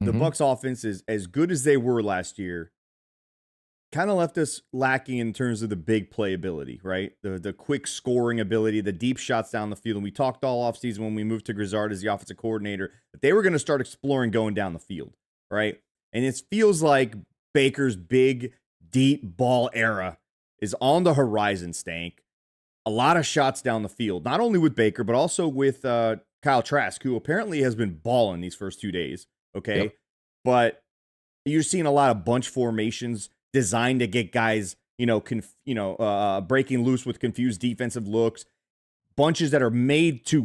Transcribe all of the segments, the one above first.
the Mm-hmm. Bucs offense is as good as they were last year, kind of left us lacking in terms of the big playability, right? The quick scoring ability, the deep shots down the field. And we talked all offseason when we moved to Grizzard as the offensive coordinator that they were going to start exploring going down the field, right? And it feels like Baker's big, deep ball era is on the horizon, Stank. A lot of shots down the field, not only with Baker, but also with Kyle Trask, who apparently has been balling these first 2 days, okay? Yep. But you're seeing a lot of bunch formations designed to get guys, breaking loose with confused defensive looks. Bunches that are made to,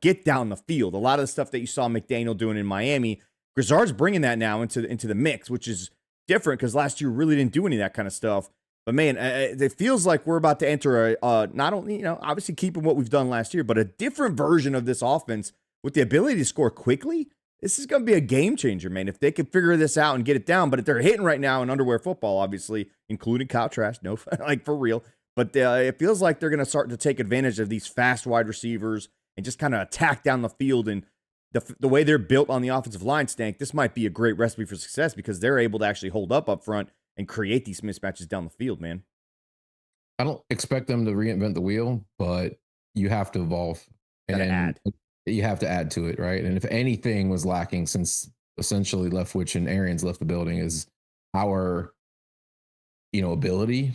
get down the field. A lot of the stuff that you saw McDaniel doing in Miami, Grizzard's bringing that now into the mix, which is different because last year really didn't do any of that kind of stuff. But man, it feels like we're about to enter not only, obviously keeping what we've done last year, but a different version of this offense with the ability to score quickly. This is going to be a game changer, man. If they can figure this out and get it down, but if they're hitting right now in underwear football, obviously, including Kyle Trask, no, like for real. But it feels like they're going to start to take advantage of these fast wide receivers and just kind of attack down the field. And the way they're built on the offensive line, Stank, this might be a great recipe for success because they're able to actually hold up front and create these mismatches down the field, man. I don't expect them to reinvent the wheel, but you have to evolve Gotta and add. you have to add to it, right? And if anything was lacking since essentially Leftwich and Arians left the building is our, ability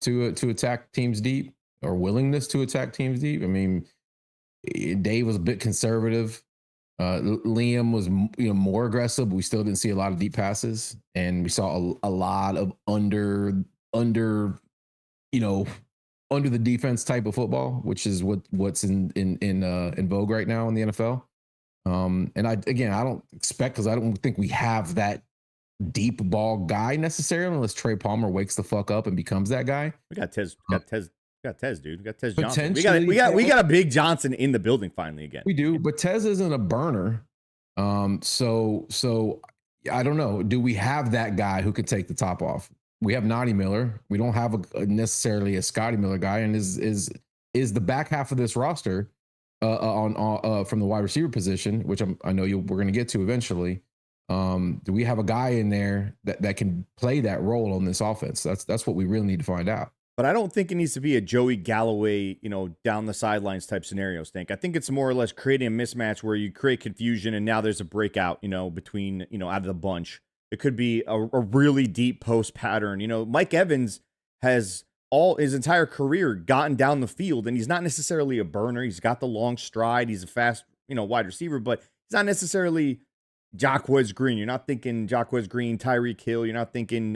to attack teams deep or willingness to attack teams deep. I mean, Dave was a bit conservative. Liam was more aggressive, but we still didn't see a lot of deep passes, and we saw a lot of under you know under the defense type of football, which is what's in vogue right now in the NFL. And I don't expect because I don't think we have that deep ball guy necessarily unless Trey Palmer wakes the fuck up and becomes that guy. We got Tez, dude. We got Tez Johnson. Potentially, We got a big Johnson in the building finally again. we do, but Tez isn't a burner. So I don't know. Do we have that guy who could take the top off? We have Naughty Miller. We don't have necessarily a Scotty Miller guy, and is the back half of this roster on from the wide receiver position, which I know we're going to get to eventually. Do we have a guy in there that can play that role on this offense? That's what we really need to find out. But I don't think it needs to be a Joey Galloway, down the sidelines type scenario, Stank. I think it's more or less creating a mismatch where you create confusion and now there's a breakout, between, out of the bunch. It could be a really deep post pattern. Mike Evans has all his entire career gotten down the field and he's not necessarily a burner. He's got the long stride. He's a fast, wide receiver, but he's not necessarily Jacquez Green. You're not thinking Jacquez Green, Tyreek Hill. You're not thinking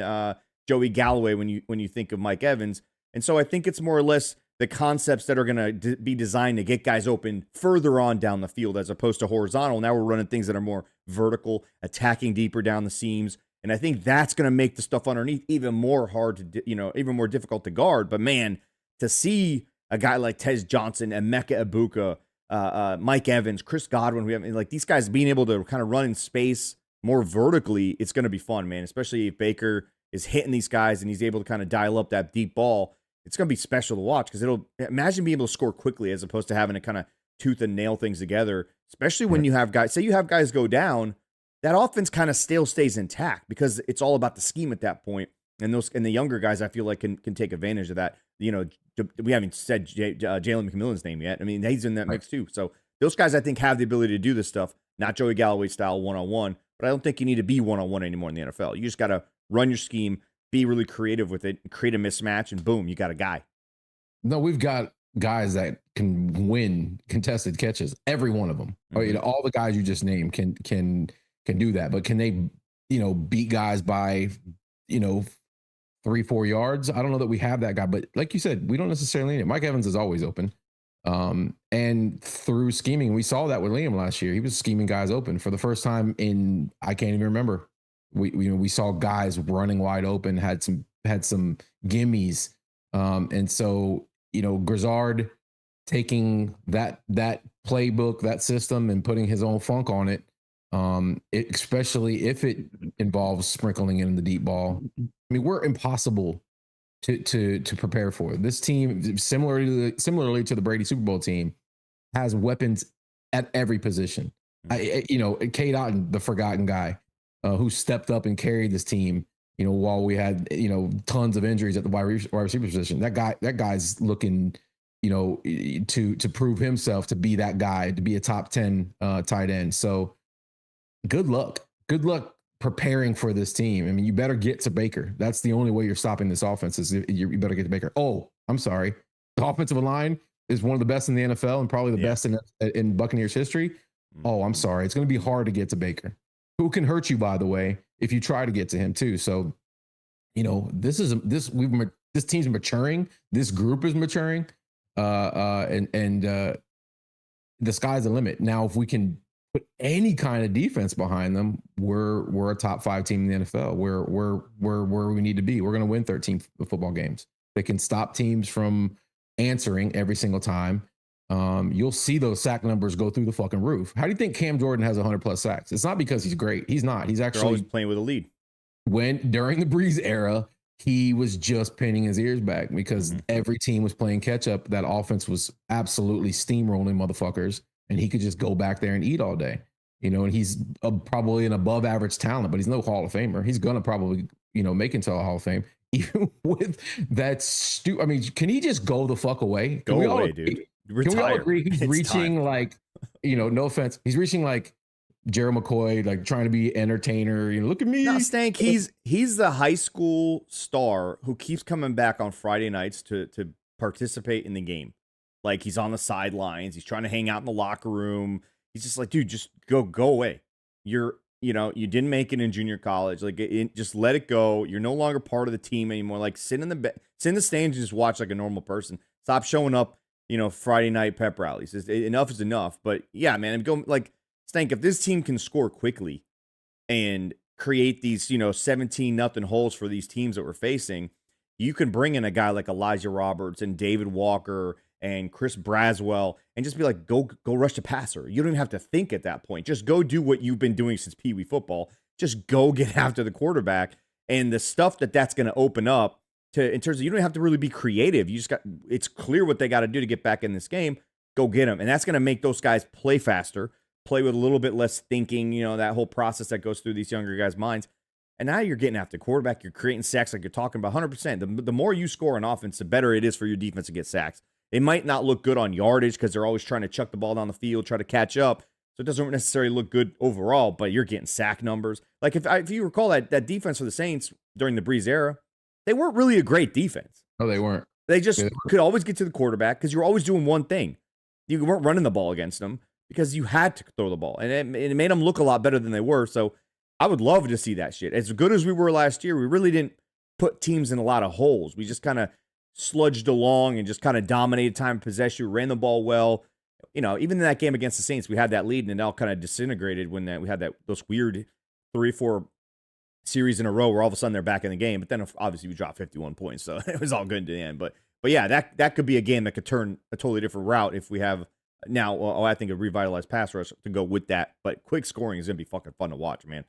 Joey Galloway when you think of Mike Evans. And so I think it's more or less the concepts that are going to be designed to get guys open further on down the field as opposed to horizontal. Now we're running things that are more vertical, attacking deeper down the seams. And I think that's going to make the stuff underneath even more hard to, even more difficult to guard. But man, to see a guy like Tez Johnson, Emeka Ibuka, Mike Evans, Chris Godwin, like these guys being able to kind of run in space more vertically, it's going to be fun, man, especially if Baker is hitting these guys and he's able to kind of dial up that deep ball. It's going to be special to watch because imagine being able to score quickly as opposed to having to kind of tooth and nail things together, especially when you have guys, say you have guys go down, that offense kind of still stays intact because it's all about the scheme at that point. And the younger guys, I feel like can take advantage of that. We haven't said Jalen McMillan's name yet. I mean, he's in that mix too. So those guys, I think, have the ability to do this stuff, not Joey Galloway style one-on-one, but I don't think you need to be one-on-one anymore in the NFL. You just got to run your scheme, be really creative with it, create a mismatch, and boom, you got a guy. No, we've got guys that can win contested catches. Every one of them, all the guys you just named can do that. But can they, beat guys by, 3-4 yards? I don't know that we have that guy. But like you said, we don't necessarily need it. Mike Evans is always open. And through scheming, we saw that with Liam last year. He was scheming guys open for the first time in I can't even remember. We saw guys running wide open, had some gimmies, and so Grizzard taking that playbook, that system, and putting his own funk on it, especially if it involves sprinkling in the deep ball. I mean, we're impossible to prepare for. This team, similarly to the Brady Super Bowl team, has weapons at every position. Cade Otton, the forgotten guy. who stepped up and carried this team. While we had tons of injuries at the wide receiver position. That guy's looking, to prove himself to be that guy, to be a top 10 tight end. So good luck. Good luck preparing for this team. I mean, you better get to Baker. That's the only way you're stopping this offense is you better get to Baker. Oh, I'm sorry. The offensive line is one of the best in the NFL and probably the best in Buccaneers history. Oh, I'm sorry. It's going to be hard to get to Baker, who can hurt you, by the way, if you try to get to him too. So, this team's maturing. This group is maturing. And the sky's the limit. Now, if we can put any kind of defense behind them, we're a top 5 team in the NFL. We're where we need to be. We're going to win 13 football games. They can stop teams from answering every single time. You'll see those sack numbers go through the fucking roof. How do you think Cam Jordan has 100+ sacks? It's not because he's great. He's not. He's actually always playing with a lead. During the Breeze era, he was just pinning his ears back because every team was playing catch up. That offense was absolutely steamrolling motherfuckers, and he could just go back there and eat all day. And he's probably an above average talent, but he's no Hall of Famer. He's gonna probably make it to a Hall of Fame. Even with that I mean, can he just go the fuck away? Go away, dude. Retire. Can we all agree he's reaching time. like, no offense, he's reaching like Jerry McCoy, like trying to be entertainer. Look at me. No, Stank. He's the high school star who keeps coming back on Friday nights to participate in the game. Like he's on the sidelines. He's trying to hang out in the locker room. He's just like, dude, just go away. You didn't make it in junior college. Like, just let it go. You're no longer part of the team anymore. Like, sit in the stands and just watch like a normal person. Stop showing up. Friday night pep rallies. Enough is enough. But yeah, man, go like. Stank, if this team can score quickly and create these, 17-0 holes for these teams that we're facing, you can bring in a guy like Elijah Roberts and David Walker and Chris Braswell and just be like, go rush the passer. You don't even have to think at that point. Just go do what you've been doing since Pee Wee football. Just go get after the quarterback. And the stuff that's going to open up in terms of you don't have to really be creative. It's clear what they got to do to get back in this game. Go get them. And that's going to make those guys play faster. Play with a little bit less thinking, that whole process that goes through these younger guys' minds. And now you're getting after quarterback. You're creating sacks like you're talking about 100%. The more you score on offense, the better it is for your defense to get sacks. It might not look good on yardage because they're always trying to chuck the ball down the field, try to catch up. So it doesn't necessarily look good overall, but you're getting sack numbers. Like if you recall that defense for the Saints during the Breeze era, they weren't really a great defense. No, they weren't. They just could always get to the quarterback because you were always doing one thing. You weren't running the ball against them, because you had to throw the ball. And it made them look a lot better than they were. So I would love to see that shit. As good as we were last year, we really didn't put teams in a lot of holes. We just kind of sludged along and just kind of dominated time of possession, ran the ball well. Even in that game against the Saints, we had that lead, and it all kind of disintegrated when we had those weird 3-4 series in a row where all of a sudden they're back in the game. But then obviously we dropped 51 points, so it was all good to the end. But yeah, that could be a game that could turn a totally different route if we have now, I think a revitalized pass rush to go with that. But quick scoring is going to be fucking fun to watch, man.